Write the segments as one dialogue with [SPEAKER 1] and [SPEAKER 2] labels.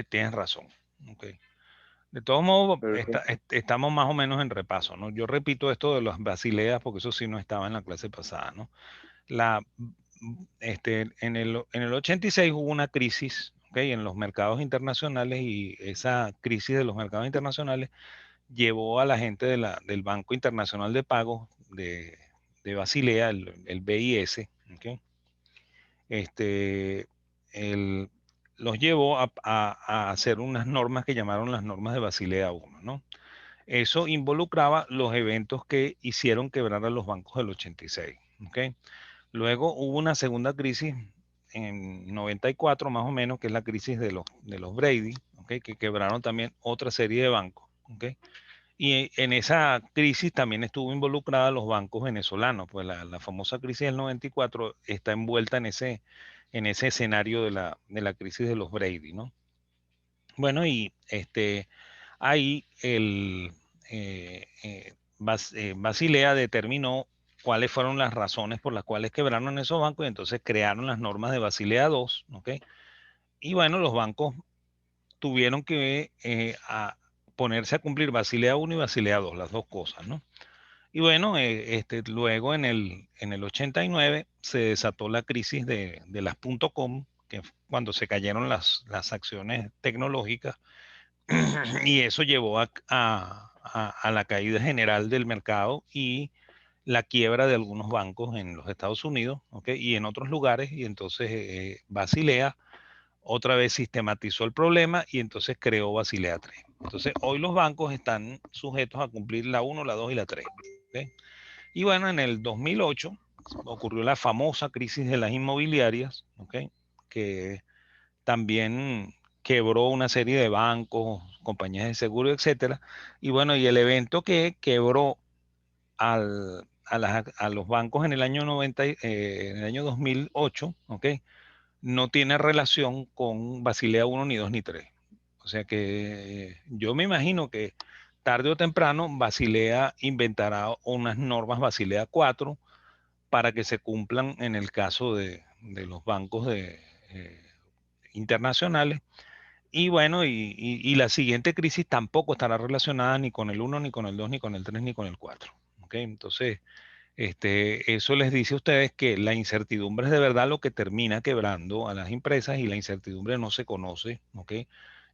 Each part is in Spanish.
[SPEAKER 1] tienes razón. Ok. De todos modos,
[SPEAKER 2] Perfecto.
[SPEAKER 1] estamos más o menos en repaso, ¿no? Yo repito esto de las basileas porque eso sí no estaba en la clase pasada, ¿no? La, en el 86 hubo una crisis, ¿ok? En los mercados internacionales, y esa crisis de los mercados internacionales llevó a la gente del Banco Internacional de Pagos de Basilea, el BIS, ¿ok? Este, el- los llevó a hacer unas normas que llamaron las normas de Basilea I, ¿no? Eso involucraba los eventos que hicieron quebrar a los bancos del 86, ¿ok? Luego hubo una segunda crisis en 94 más o menos, que es la crisis de los Brady, ¿ok? Que quebraron también otra serie de bancos, ¿ok? Y en esa crisis también estuvo involucrada los bancos venezolanos, pues la famosa crisis del 94 está envuelta en ese escenario de la crisis de los Brady, ¿no? Bueno, y ahí Basilea determinó cuáles fueron las razones por las cuales quebraron esos bancos, y entonces crearon las normas de Basilea II, ¿ok? Y bueno, los bancos tuvieron que ponerse a cumplir Basilea I y Basilea II, las dos cosas, ¿no? Y bueno, luego en el 89 se desató la crisis de las .com, que fue cuando se cayeron las acciones tecnológicas, y eso llevó a la caída general del mercado y la quiebra de algunos bancos en los Estados Unidos, ¿ok? Y en otros lugares, y entonces Basilea otra vez sistematizó el problema y entonces creó Basilea III. Entonces hoy los bancos están sujetos a cumplir la 1, la 2 y la 3, ¿ok? Y bueno, en el 2008 ocurrió la famosa crisis de las inmobiliarias, ¿ok? Que también quebró una serie de bancos, compañías de seguro, etcétera. Y bueno, y el evento que quebró a los bancos en el año 90, en el año 2008, ¿ok? No tiene relación con Basilea 1 ni 2 ni 3. O sea que yo me imagino que tarde o temprano Basilea inventará unas normas Basilea 4 para que se cumplan en el caso de los bancos eh, internacionales. Y bueno, y la siguiente crisis tampoco estará relacionada ni con el 1, ni con el 2, ni con el 3, ni con el 4. ¿Ok? Entonces, eso les dice a ustedes que la incertidumbre es de verdad lo que termina quebrando a las empresas, y la incertidumbre no se conoce, ¿ok?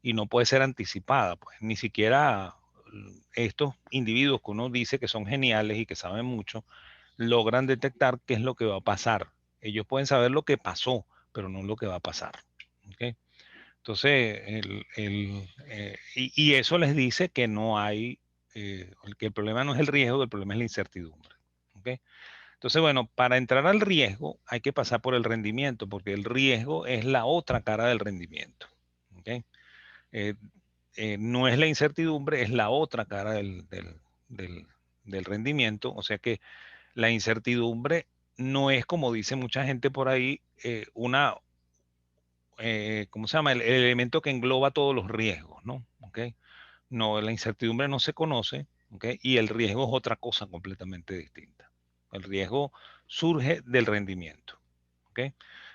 [SPEAKER 1] Y no puede ser anticipada, pues ni siquiera estos individuos que uno dice que son geniales y que saben mucho, logran detectar qué es lo que va a pasar. Ellos pueden saber lo que pasó, pero no lo que va a pasar, ¿ok? Entonces, y eso les dice que no hay, que el problema no es el riesgo, el problema es la incertidumbre, ¿ok? Entonces, bueno, para entrar al riesgo hay que pasar por el rendimiento, porque el riesgo es la otra cara del rendimiento, ¿ok? Eh, no es la incertidumbre, es la otra cara del- del rendimiento. O sea que la incertidumbre no es, como dice mucha gente por ahí, ¿cómo se llama? El elemento que engloba todos los riesgos, ¿no? ¿Ok? No, la incertidumbre no se conoce, ¿ok? Y el riesgo es otra cosa completamente distinta. El riesgo surge del rendimiento, ¿ok?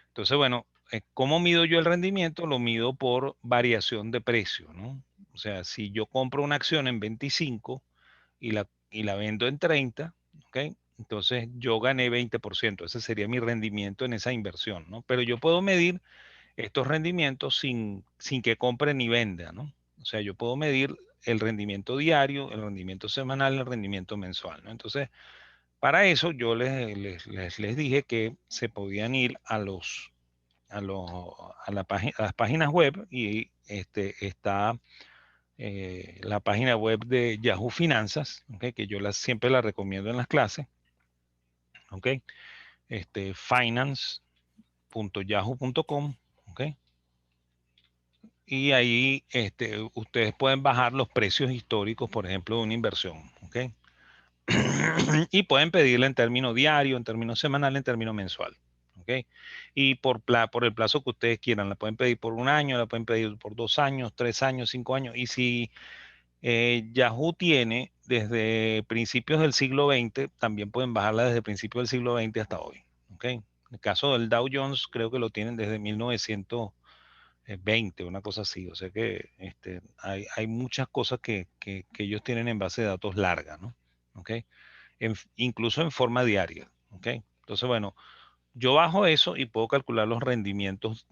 [SPEAKER 1] Entonces, bueno, ¿cómo mido yo el rendimiento? Lo mido por variación de precio, ¿no? O sea, si yo compro una acción en 25 y la vendo en 30, ¿ok? Entonces yo gané 20%. Ese sería mi rendimiento en esa inversión, ¿no? Pero yo puedo medir estos rendimientos sin que compre ni venda, ¿no? O sea, yo puedo medir el rendimiento diario, el rendimiento semanal, el rendimiento mensual, ¿no? Entonces, para eso yo les dije que se podían ir a, los, a las páginas web, y está la página web de Yahoo Finanzas, ¿ok? Que yo siempre la recomiendo en las clases, ¿ok? Finance.yahoo.com, ¿ok? Y ahí ustedes pueden bajar los precios históricos, por ejemplo, de una inversión, ¿ok? Y pueden pedirla en término diario, en términos semanal, en término mensual, ¿ok? Y por el plazo que ustedes quieran, la pueden pedir por un año, la pueden pedir por 2 años, 3 años, 5 años. Y si Yahoo tiene desde principios del siglo XX, también pueden bajarla desde principios del siglo XX hasta hoy, ¿ok? En el caso del Dow Jones, creo que lo tienen desde 1900. 20, una cosa así. O sea que hay muchas cosas que ellos tienen en base de datos larga, ¿no? ¿Ok? Incluso en forma diaria, ¿ok? Entonces, bueno, yo bajo eso y puedo calcular los rendimientos,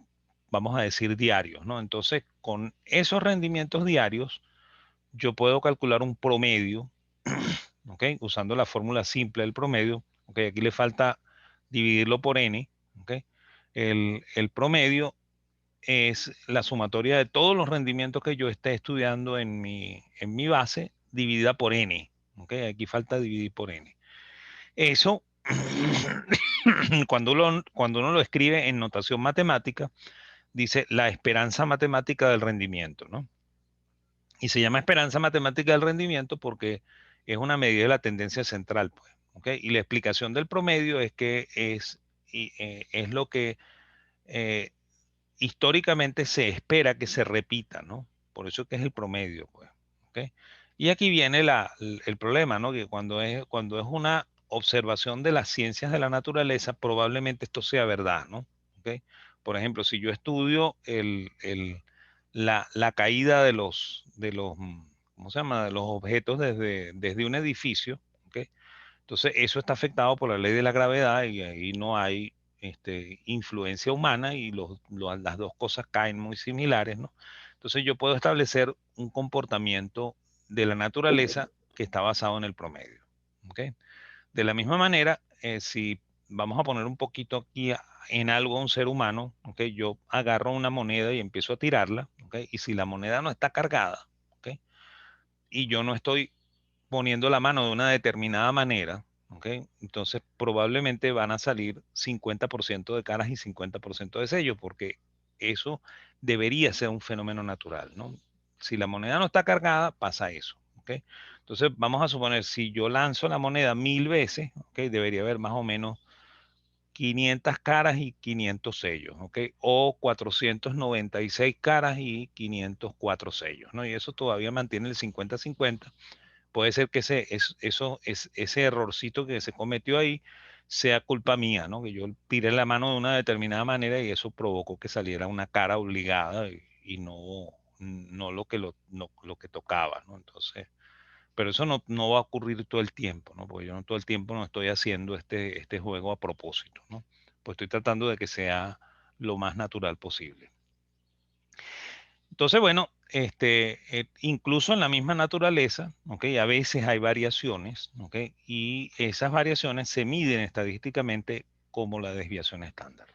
[SPEAKER 1] vamos a decir, diarios, ¿no? Entonces, con esos rendimientos diarios, yo puedo calcular un promedio, ¿ok? Usando la fórmula simple del promedio, ¿ok? Aquí le falta dividirlo por n, ¿ok? El promedio es la sumatoria de todos los rendimientos que yo esté estudiando en mi base dividida por n, ¿ok? Aquí falta dividir por n. Eso, cuando uno lo escribe en notación matemática, dice la esperanza matemática del rendimiento, ¿no? Y se llama esperanza matemática del rendimiento porque es una medida de la tendencia central, pues, ¿ok? Y la explicación del promedio es que es lo que eh, históricamente se espera que se repita, ¿no? Por eso que es el promedio, pues, ¿ok? Y aquí viene el problema, ¿no? Que cuando es una observación de las ciencias de la naturaleza, probablemente esto sea verdad, ¿no? ¿Ok? Por ejemplo, si yo estudio la caída ¿cómo se llama? De los objetos desde un edificio, ¿ok? Entonces, eso está afectado por la ley de la gravedad y ahí no hay influencia humana y las dos cosas caen muy similares, ¿no? Entonces, yo puedo establecer un comportamiento de la naturaleza que está basado en el promedio, ¿ok? De la misma manera, si vamos a poner un poquito aquí en algo a un ser humano, ¿ok? Yo agarro una moneda y empiezo a tirarla, ¿ok? Y si la moneda no está cargada, ¿ok? Y yo no estoy poniendo la mano de una determinada manera, ¿ok? Entonces probablemente van a salir 50% de caras y 50% de sellos, porque eso debería ser un fenómeno natural, ¿no? Si la moneda no está cargada, pasa eso, ¿ok? Entonces vamos a suponer, si yo lanzo la moneda 1000 veces, ¿ok? Debería haber más o menos 500 caras y 500 sellos, ¿ok? O 496 caras y 504 sellos, ¿no? Y eso todavía mantiene el 50-50. Puede ser que ese errorcito que se cometió ahí sea culpa mía, ¿no? Que yo tiré la mano de una determinada manera y eso provocó que saliera una cara obligada y no lo que tocaba, ¿no? Entonces, pero eso no va a ocurrir todo el tiempo, ¿no? Porque yo no todo el tiempo no estoy haciendo este juego a propósito, ¿no? Pues estoy tratando de que sea lo más natural posible. Entonces, bueno, incluso en la misma naturaleza, ¿ok? A veces hay variaciones, ¿ok? Y esas variaciones se miden estadísticamente como la desviación estándar.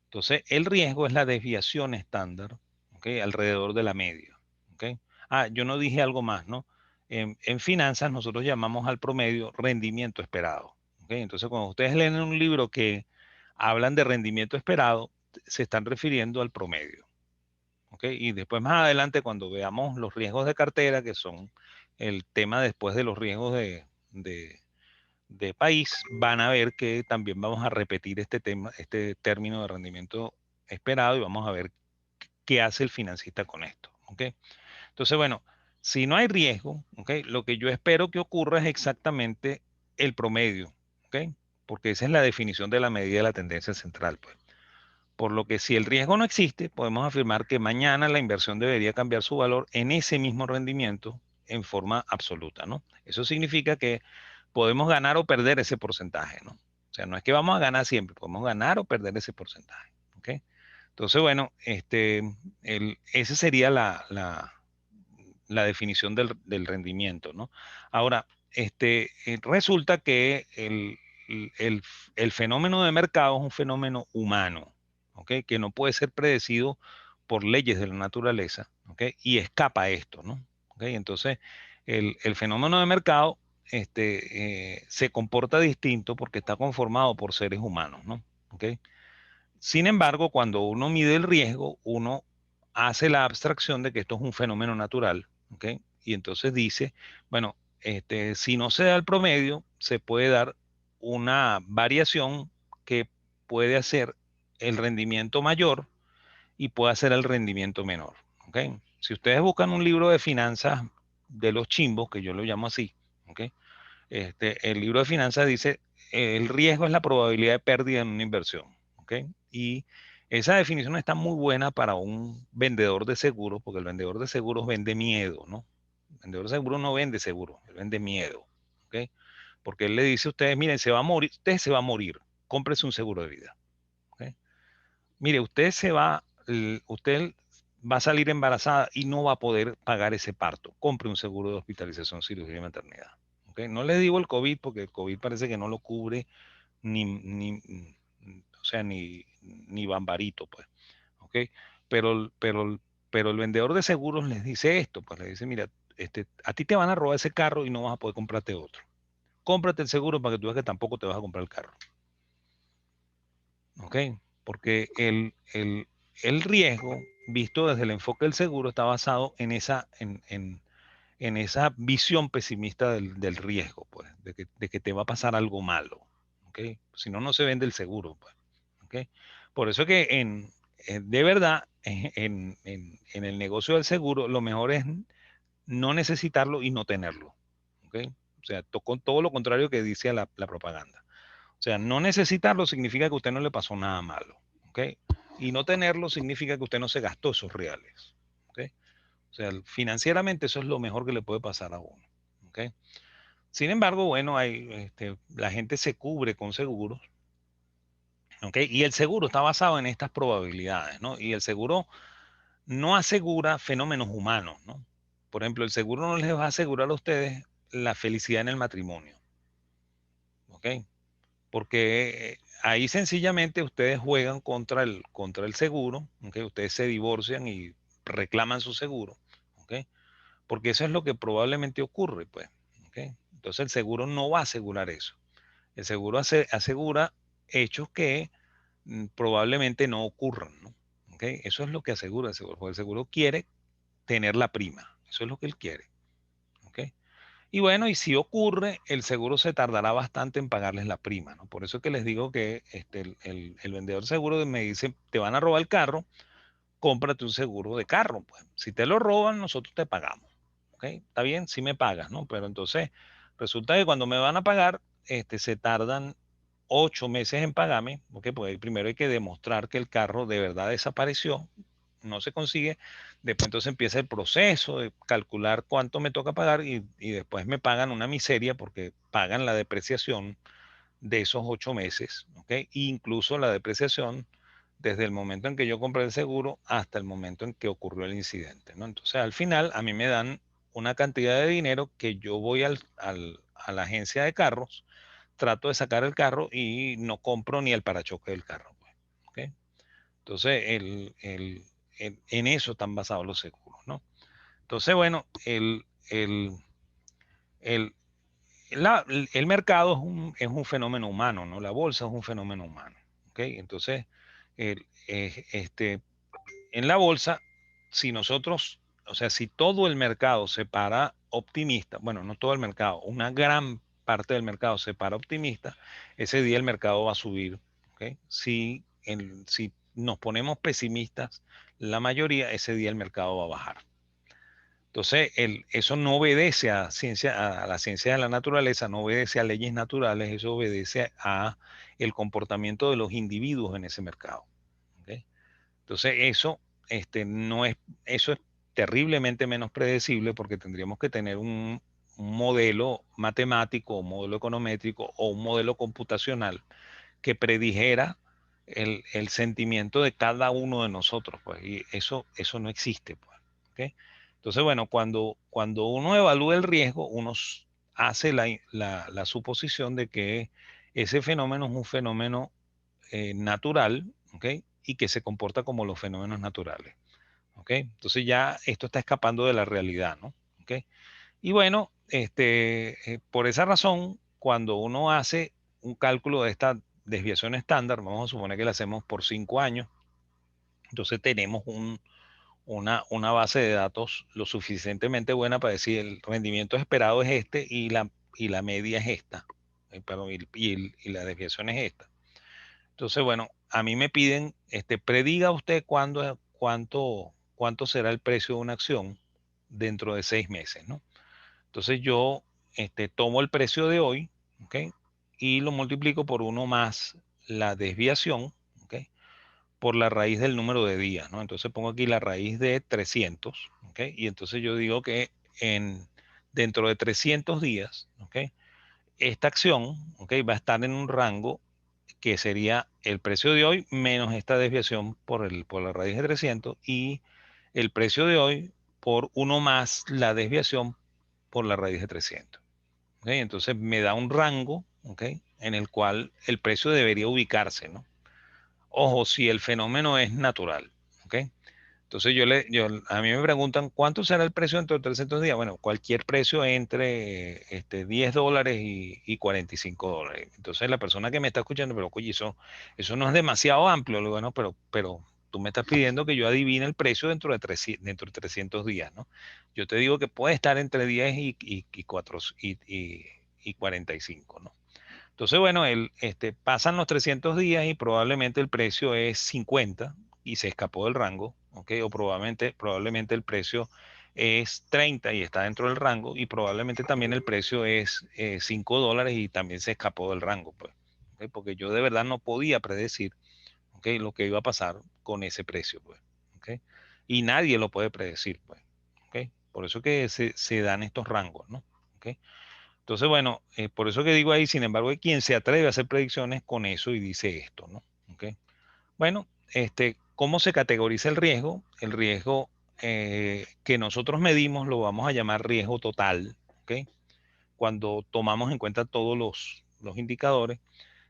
[SPEAKER 1] Entonces, el riesgo es la desviación estándar, ¿ok? Alrededor de la media, ¿ok? Ah, yo no dije algo más, ¿no? En finanzas nosotros llamamos al promedio rendimiento esperado, ¿ok? Entonces, cuando ustedes leen un libro que hablan de rendimiento esperado, se están refiriendo al promedio. ¿Ok? Y después más adelante, cuando veamos los riesgos de cartera, que son el tema después de los riesgos de país, van a ver que también vamos a repetir este tema, este término de rendimiento esperado y vamos a ver qué hace el financista con esto. ¿Ok? Entonces, bueno, si no hay riesgo, ¿ok? Lo que yo espero que ocurra es exactamente el promedio, ¿ok? Porque esa es la definición de la medida de la tendencia central, pues. Por lo que si el riesgo no existe, podemos afirmar que mañana la inversión debería cambiar su valor en ese mismo rendimiento en forma absoluta, ¿no? Eso significa que podemos ganar o perder ese porcentaje, ¿no? O sea, no es que vamos a ganar siempre, podemos ganar o perder ese porcentaje, ¿ok? Entonces, bueno, esa sería la definición del rendimiento, ¿no? Ahora, resulta que el, el fenómeno de mercado es un fenómeno humano, ¿ok? Que no puede ser predecido por leyes de la naturaleza, ¿ok? Y escapa a esto, ¿no? ¿Ok? Entonces, el fenómeno de mercado se comporta distinto porque está conformado por seres humanos, ¿no? ¿Ok? Sin embargo, cuando uno mide el riesgo, uno hace la abstracción de que esto es un fenómeno natural, ¿ok? Y entonces dice, bueno, si no se da el promedio, se puede dar una variación que puede hacer el rendimiento mayor y puede hacer el rendimiento menor, ¿ok? Si ustedes buscan un libro de finanzas de los chimbos, que yo lo llamo así, ¿ok? El libro de finanzas dice, el riesgo es la probabilidad de pérdida en una inversión, ¿ok? Y Esa definición está muy buena para un vendedor de seguros, porque el vendedor de seguros vende miedo, ¿no? El vendedor de seguros no vende seguro, él vende miedo, ¿ok? Porque él le dice a ustedes, miren, se va a morir, usted se va a morir, cómprese un seguro de vida, ¿ok? Mire, usted va a salir embarazada y no va a poder pagar ese parto, compre un seguro de hospitalización, cirugía y maternidad, ¿ok? No le digo el COVID, porque el COVID parece que no lo cubre o sea, ni Bambarito, pues. ¿Ok? Pero, pero el vendedor de seguros les dice esto, pues le dice, mira, a ti te van a robar ese carro y no vas a poder comprarte otro. Cómprate el seguro para que tú veas que tampoco te vas a comprar el carro. ¿Ok? Porque el riesgo, visto desde el enfoque del seguro, está basado en esa visión pesimista del riesgo, pues, de que te va a pasar algo malo. ¿Ok? Si no, no se vende el seguro, pues. ¿Ok? Por eso es que de verdad, en el negocio del seguro, lo mejor es no necesitarlo y no tenerlo. ¿Ok? O sea, con todo lo contrario que dice la propaganda. O sea, no necesitarlo significa que a usted no le pasó nada malo. ¿Ok? Y no tenerlo significa que usted no se gastó esos reales. ¿Ok? O sea, financieramente eso es lo mejor que le puede pasar a uno. ¿Ok? Sin embargo, bueno, la gente se cubre con seguros. ¿Ok? Y el seguro está basado en estas probabilidades, ¿no? Y el seguro no asegura fenómenos humanos, ¿no? Por ejemplo, el seguro no les va a asegurar a ustedes la felicidad en el matrimonio, ¿ok? Porque ahí sencillamente ustedes juegan contra el seguro, ¿ok? Ustedes se divorcian y reclaman su seguro, ¿ok? Porque eso es lo que probablemente ocurre, pues, ¿ok? Entonces el seguro no va a asegurar eso. El seguro asegura hechos que probablemente no ocurran, ¿no? ¿Ok? Eso es lo que asegura el seguro, porque el seguro quiere tener la prima. Eso es lo que él quiere. ¿Ok? Y bueno, y si ocurre, el seguro se tardará bastante en pagarles la prima, ¿no? Por eso es que les digo que el vendedor seguro me dice, te van a robar el carro, cómprate un seguro de carro. Pues. Si te lo roban, nosotros te pagamos. ¿Ok? Está bien, sí me pagas, ¿no? Pero entonces resulta que cuando me van a pagar, se tardan 8 meses en pagarme, porque pues primero hay que demostrar que el carro de verdad desapareció, no se consigue, después entonces empieza el proceso de calcular cuánto me toca pagar y después me pagan una miseria porque pagan la depreciación de esos 8 meses, ¿ok? E incluso la depreciación desde el momento en que yo compré el seguro hasta el momento en que ocurrió el incidente, ¿no? Entonces al final a mí me dan una cantidad de dinero que yo voy a la agencia de carros, trato de sacar el carro y no compro ni el parachoque del carro, pues, ¿ok? Entonces, en eso están basados los seguros, ¿no? Entonces, bueno, el, el mercado es un fenómeno humano, ¿no? La bolsa es un fenómeno humano, ¿ok? Entonces, en la bolsa, si nosotros, o sea, si todo el mercado se para optimista, bueno, no todo el mercado, una gran parte del mercado se para optimista, ese día el mercado va a subir, ¿ok? Si nos ponemos pesimistas, la mayoría, ese día el mercado va a bajar. Entonces, eso no obedece a la ciencia de la naturaleza, no obedece a leyes naturales, eso obedece a el comportamiento de los individuos en ese mercado. ¿Ok? Entonces, no es, eso es terriblemente menos predecible porque tendríamos que tener un modelo matemático, un modelo econométrico o un modelo computacional que predijera el sentimiento de cada uno de nosotros, pues, y eso no existe, pues. ¿Ok? Entonces, bueno, cuando uno evalúa el riesgo, hace la suposición de que ese fenómeno es un fenómeno natural, ¿ok? Y que se comporta como los fenómenos naturales, ¿ok? Entonces ya esto está escapando de la realidad, ¿no? ¿Ok? Y bueno, por esa razón, cuando uno hace un cálculo de esta desviación estándar, vamos a suponer que la hacemos por 5 años, entonces tenemos una base de datos lo suficientemente buena para decir el rendimiento esperado es este y la media es esta, perdón, y la desviación es esta. Entonces, bueno, a mí me piden, prediga usted cuánto será el precio de una acción dentro de 6 meses, ¿no? Entonces yo tomo el precio de hoy, ¿ok? Y lo multiplico por uno más la desviación, ¿ok? por la raíz del número de días, ¿no? Entonces pongo aquí la raíz de 300, ¿ok? Y entonces yo digo que dentro de 300 días, ¿ok? Esta acción, ¿ok? Va a estar en un rango que sería el precio de hoy menos esta desviación por la raíz de 300 y el precio de hoy por uno más la desviación por la raíz de 300. ¿Ok? Entonces me da un rango, ¿ok? En el cual el precio debería ubicarse, ¿no? Ojo, si el fenómeno es natural, ¿ok? Entonces a mí me preguntan, ¿cuánto será el precio dentro de 300 días? Bueno, cualquier precio entre $10 y $45. Entonces la persona que me está escuchando, pero oye, eso no es demasiado amplio. Le digo, bueno, pero tú me estás pidiendo que yo adivine el precio dentro de 300 días, ¿no? Yo te digo que puede estar entre 10 y 45, ¿no? Entonces, bueno, pasan los 300 días y probablemente el precio es 50 y se escapó del rango, ¿ok? O probablemente el precio es 30 y está dentro del rango y probablemente también el precio es $5 y también se escapó del rango, pues, ¿ok? Porque yo de verdad no podía predecir, ¿ok? Lo que iba a pasar con ese precio, pues, ¿ok? Y nadie lo puede predecir, pues, ¿ok? Por eso que se dan estos rangos, ¿no? ¿Ok? Entonces, bueno, por eso que digo ahí, sin embargo, hay quien se atreve a hacer predicciones con eso y dice esto, ¿no? ¿Ok? Bueno, ¿cómo se categoriza el riesgo? El riesgo que nosotros medimos lo vamos a llamar riesgo total, ¿ok? Cuando tomamos en cuenta todos los indicadores.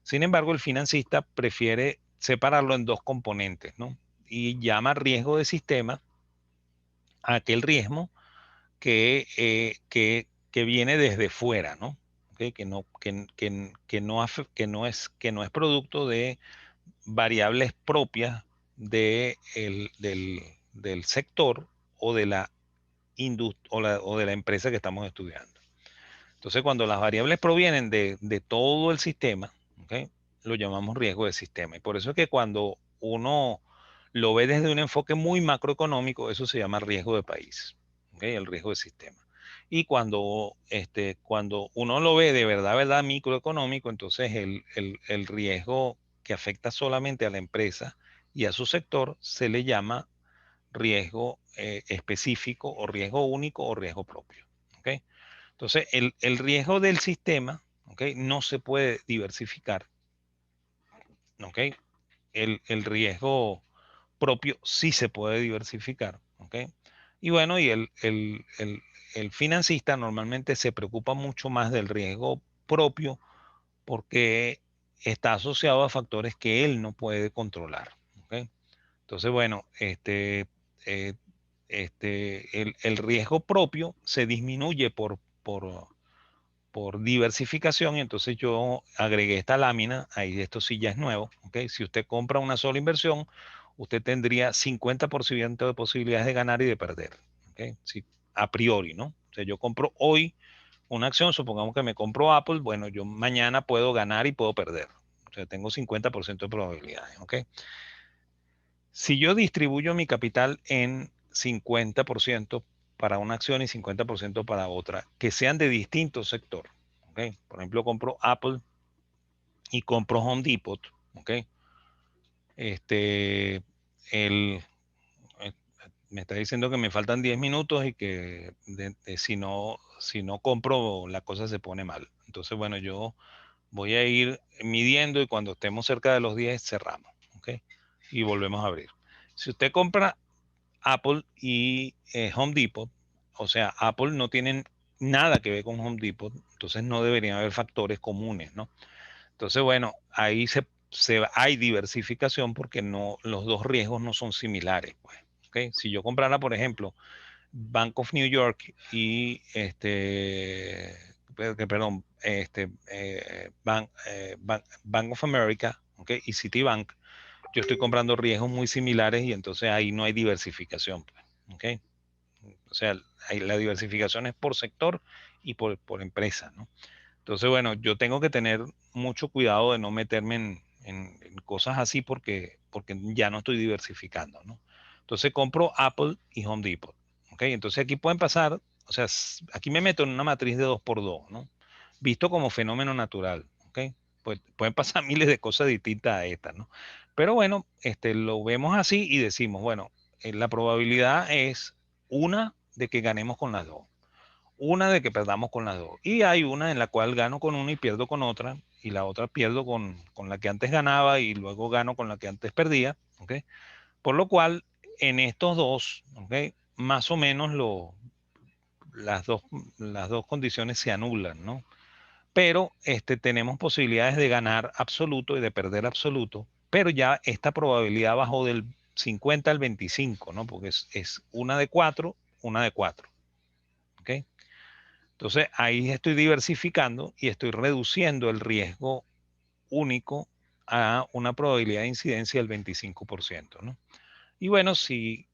[SPEAKER 1] Sin embargo, el financista prefiere separarlo en dos componentes, ¿no? Y llama riesgo de sistema a aquel riesgo que viene desde fuera, ¿no? ¿Ok? Que no es producto de variables propias del sector o de la o de la empresa que estamos estudiando. Entonces, cuando las variables provienen de todo el sistema, ¿ok? Lo llamamos riesgo de sistema. Y por eso es que cuando uno lo ve desde un enfoque muy macroeconómico, eso se llama riesgo de país, ¿ok? El riesgo de sistema. Y cuando uno lo ve de verdad microeconómico, entonces el riesgo que afecta solamente a la empresa y a su sector se le llama riesgo específico o riesgo único o riesgo propio, ¿ok? Entonces, el riesgo del sistema, ¿ok? No se puede diversificar, ¿ok? El riesgo propio sí se puede diversificar, ¿ok? Y bueno, el financista normalmente se preocupa mucho más del riesgo propio porque está asociado a factores que él no puede controlar, ¿ok? Entonces, bueno, eh, el riesgo propio se disminuye por diversificación y entonces yo agregué esta lámina, ahí esto sí ya es nuevo, ¿ok? Si usted compra una sola inversión, usted tendría 50% de posibilidades de ganar y de perder, ¿ok? Sí, a priori, ¿no? O sea, yo compro hoy una acción, supongamos que me compro Apple, bueno, yo mañana puedo ganar y puedo perder. O sea, tengo 50% de probabilidades, ¿ok? Si yo distribuyo mi capital en 50% para una acción y 50% para otra, que sean de distinto sector, ¿ok? Por ejemplo, compro Apple y compro Home Depot, ¿ok? Este, el, eh, Me está diciendo que me faltan 10 minutos y que si no compro, la cosa se pone mal. Entonces, bueno, yo voy a ir midiendo y cuando estemos cerca de los 10 cerramos, ¿ok? Y volvemos a abrir. Si usted compra Apple y Home Depot, o sea, Apple no tienen nada que ver con Home Depot, entonces no deberían haber factores comunes, ¿no? Entonces, bueno, ahí hay diversificación porque no, los dos riesgos no son similares, pues. ¿Ok? Si yo comprara, por ejemplo, Bank of New York y perdón, Bank of America, ¿ok? Y Citibank, yo estoy comprando riesgos muy similares y entonces ahí no hay diversificación, pues, ¿ok? O sea, la diversificación es por sector y por empresa, ¿no? Entonces, bueno, yo tengo que tener mucho cuidado de no meterme en cosas así porque ya no estoy diversificando, ¿no? Entonces compro Apple y Home Depot, ¿ok? Entonces aquí pueden pasar, o sea, aquí me meto en una matriz de 2 por 2, ¿no? Visto como fenómeno natural, ¿ok? Pues pueden pasar miles de cosas distintas a estas, ¿no? Pero bueno, lo vemos así y decimos, bueno, la probabilidad es una de que ganemos con las dos, una de que perdamos con las dos. Y hay una en la cual gano con una y pierdo con otra, y la otra pierdo con la que antes ganaba y luego gano con la que antes perdía, ¿ok? Por lo cual, en estos dos, ¿ok? Más o menos las dos, las dos condiciones se anulan, ¿no? Pero tenemos posibilidades de ganar absoluto y de perder absoluto, pero ya esta probabilidad bajó del 50 al 25, ¿no? Porque es una de cuatro, una de cuatro, ¿ok? Entonces ahí estoy diversificando y estoy reduciendo el riesgo único a una probabilidad de incidencia del 25%, ¿no? Y bueno, si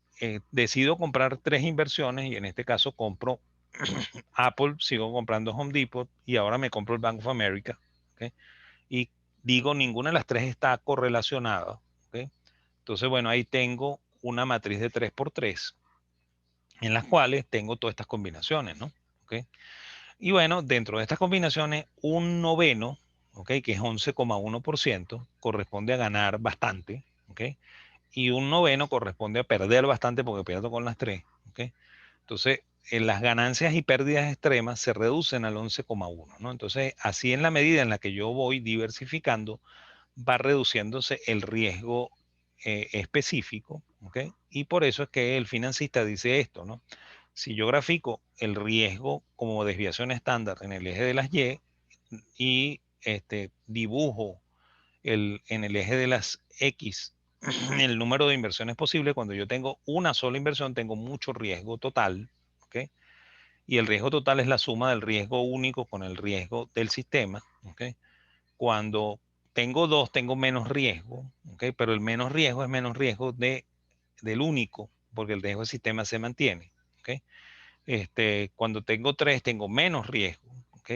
[SPEAKER 1] decido comprar tres inversiones, y en este caso compro Apple, sigo comprando Home Depot y ahora me compro el Bank of America, ¿ok? Y digo, ninguna de las tres está correlacionada, ¿ok? Entonces, bueno, ahí tengo una matriz de 3 por 3 en las cuales tengo todas estas combinaciones, ¿no? ¿Ok? Y bueno, dentro de estas combinaciones, un noveno, ¿ok? Que es 11,1%, corresponde a ganar bastante, ¿ok? Y un noveno corresponde a perder bastante porque pierdo con las tres, ¿ok? Entonces, las ganancias y pérdidas extremas se reducen al 11,1, ¿no? Entonces, así en la medida en la que yo voy diversificando, va reduciéndose el riesgo específico, ¿ok? Y por eso es que el financista dice esto, ¿no? Si yo grafico el riesgo como desviación estándar en el eje de las y dibujo en el eje de las X el número de inversiones posible, cuando yo tengo una sola inversión, tengo mucho riesgo total, ¿ok? Y el riesgo total es la suma del riesgo único con el riesgo del sistema, ¿ok? Cuando tengo dos, tengo menos riesgo, ¿ok? Pero el menos riesgo es menos riesgo del único, porque el riesgo del sistema se mantiene, ¿ok? Cuando tengo tres, tengo menos riesgo, ¿ok?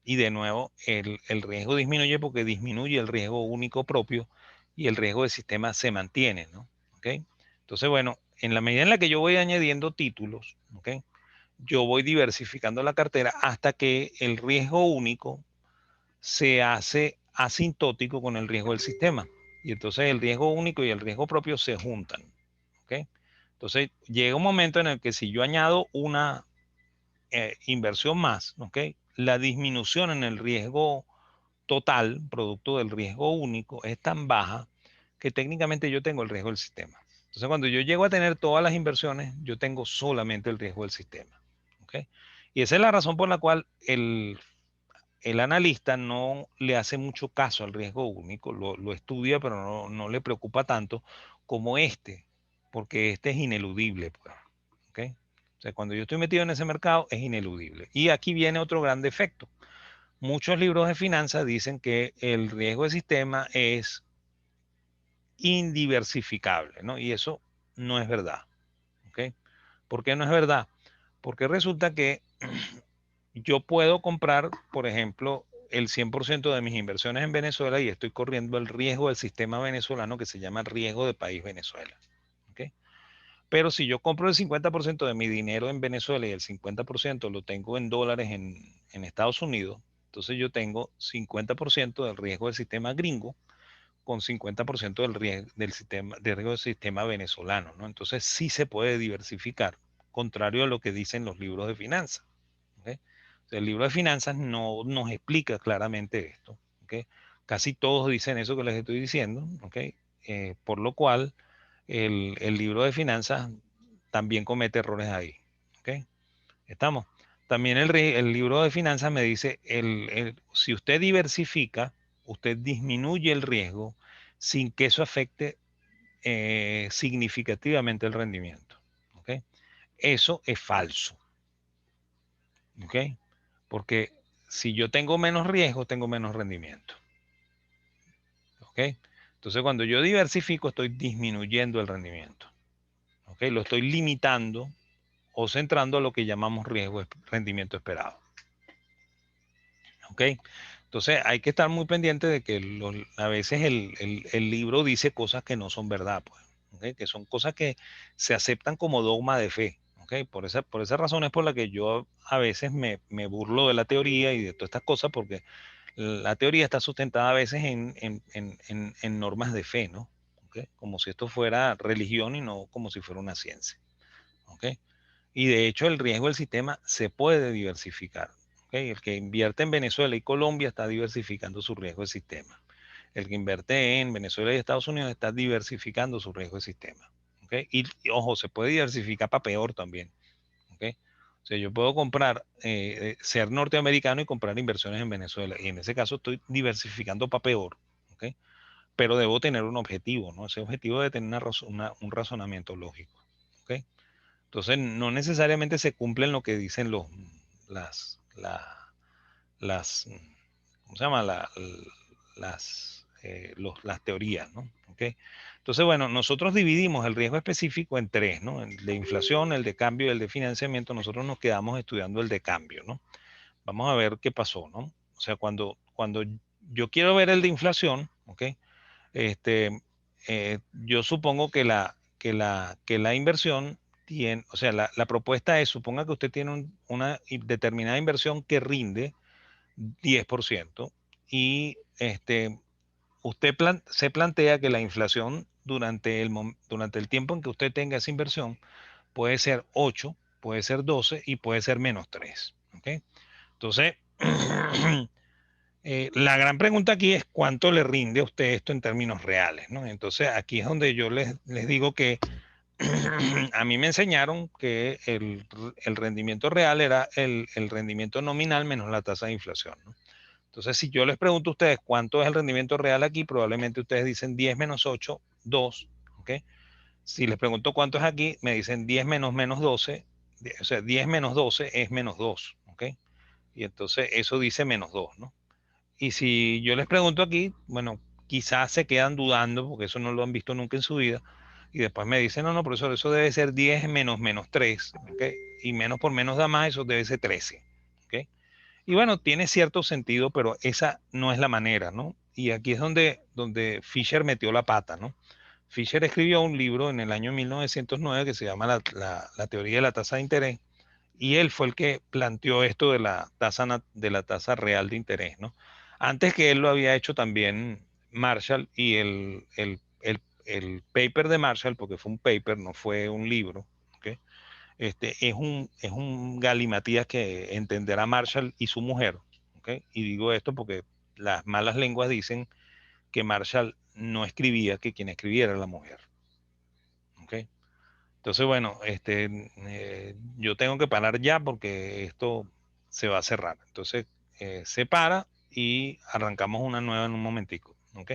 [SPEAKER 1] Y de nuevo, el riesgo disminuye porque disminuye el riesgo único propio y el riesgo del sistema se mantiene, ¿no? ¿Ok? Entonces, bueno, en la medida en la que yo voy añadiendo títulos, ¿ok? Yo voy diversificando la cartera hasta que el riesgo único se hace asintótico con el riesgo del sistema. Y entonces el riesgo único y el riesgo propio se juntan. ¿Ok? Entonces llega un momento en el que si yo añado una inversión más, ¿ok? La disminución en el riesgo total, producto del riesgo único, es tan baja que técnicamente yo tengo el riesgo del sistema. Entonces cuando yo llego a tener todas las inversiones, yo tengo solamente el riesgo del sistema. ¿Ok? Y esa es la razón por la cual el analista no le hace mucho caso al riesgo único, lo estudia, pero no le preocupa tanto como porque este es ineludible, pues, ¿ok? O sea, cuando yo estoy metido en ese mercado es ineludible. Y aquí viene otro gran defecto. Muchos libros de finanzas dicen que el riesgo de sistema es indiversificable, ¿no? Y eso no es verdad, ¿ok? ¿Por qué no es verdad? Porque resulta que yo puedo comprar, por ejemplo, el 100% de mis inversiones en Venezuela y estoy corriendo el riesgo del sistema venezolano que se llama riesgo de país Venezuela. ¿Ok? Pero si yo compro el 50% de mi dinero en Venezuela y el 50% lo tengo en dólares en Estados Unidos, entonces yo tengo 50% del riesgo del sistema gringo con 50% del riesgo del sistema venezolano, ¿no? Entonces sí se puede diversificar, contrario a lo que dicen los libros de finanzas. ¿Ok? O sea, el libro de finanzas no nos explica claramente esto. ¿Ok? Casi todos dicen eso que les estoy diciendo. ¿Ok? Por lo cual, el libro de finanzas también comete errores ahí. ¿Ok? ¿Estamos? También el libro de finanzas me dice, si usted diversifica, usted disminuye el riesgo sin que eso afecte significativamente el rendimiento. ¿Ok? Eso es falso. ¿Ok? Porque si yo tengo menos riesgo, tengo menos rendimiento. ¿Ok? Entonces, cuando yo diversifico, estoy disminuyendo el rendimiento. ¿Ok? Lo estoy limitando o centrando a lo que llamamos rendimiento esperado. ¿Ok? Entonces, hay que estar muy pendiente de que a veces el libro dice cosas que no son verdad, pues. ¿Ok? Que son cosas que se aceptan como dogma de fe. ¿Ok? Por esa razón es por la que yo a veces me burlo de la teoría y de todas estas cosas, porque la teoría está sustentada a veces en normas de fe, ¿no? ¿ok? Como si esto fuera religión y no como si fuera una ciencia, ¿ok? Y de hecho el riesgo del sistema se puede diversificar, ¿ok? El que invierte en Venezuela y Colombia está diversificando su riesgo de sistema. El que invierte en Venezuela y Estados Unidos está diversificando su riesgo de sistema, ¿ok? Y ojo, se puede diversificar para peor también, ¿ok? O sea, yo puedo comprar, ser norteamericano y comprar inversiones en Venezuela. Y en ese caso estoy diversificando para peor, ¿ok? Pero debo tener un objetivo, ¿no? Ese objetivo debe tener un razonamiento lógico, ¿ok? Entonces, no necesariamente se cumplen lo que dicen las, la- las, ¿cómo se llama? Las teorías, ¿no? ¿Ok? Entonces, bueno, nosotros dividimos el riesgo específico en tres, ¿no? El de inflación, el de cambio y el de financiamiento. Nosotros nos quedamos estudiando el de cambio, ¿no? Vamos a ver qué pasó, ¿no? O sea, cuando yo quiero ver el de inflación, ¿ok? Yo supongo que la inversión tiene, o sea, la propuesta es, suponga que usted tiene una determinada inversión que rinde 10% y usted se plantea que la inflación durante el tiempo en que usted tenga esa inversión puede ser 8, puede ser 12 y puede ser menos 3. ¿Ok? Entonces, la gran pregunta aquí es cuánto le rinde a usted esto en términos reales, ¿no? Entonces, aquí es donde yo les digo que a mí me enseñaron que el rendimiento real era el rendimiento nominal menos la tasa de inflación, ¿no? Entonces, si yo les pregunto a ustedes cuánto es el rendimiento real aquí, probablemente ustedes dicen 10 menos 8, 2, ¿ok? Si les pregunto cuánto es aquí, me dicen 10 menos 12, o sea, 10 menos 12 es menos 2, ¿ok? Y entonces eso dice menos 2, ¿no? Y si yo les pregunto aquí, bueno, quizás se quedan dudando porque eso no lo han visto nunca en su vida. Y después me dicen, no, no, profesor, eso debe ser 10 menos 3, ¿ok? Y menos por menos da más, eso debe ser 13, ¿ok? Y bueno, tiene cierto sentido, pero esa no es la manera, ¿no? Y aquí es donde Fisher metió la pata, ¿no? Fisher escribió un libro en el año 1909 que se llama la teoría de la tasa de interés, y él fue el que planteó esto de la tasa real de interés, ¿no? Antes que él lo había hecho también Marshall, y el paper de Marshall, porque fue un paper, no fue un libro, ¿ok? Es un galimatías que entenderá Marshall y su mujer, ¿ok? Y digo esto porque las malas lenguas dicen que Marshall no escribía, que quien escribía era la mujer, ¿ok? Entonces, bueno, yo tengo que parar ya porque esto se va a cerrar. Entonces, se para y arrancamos una nueva en un momentico, ¿ok?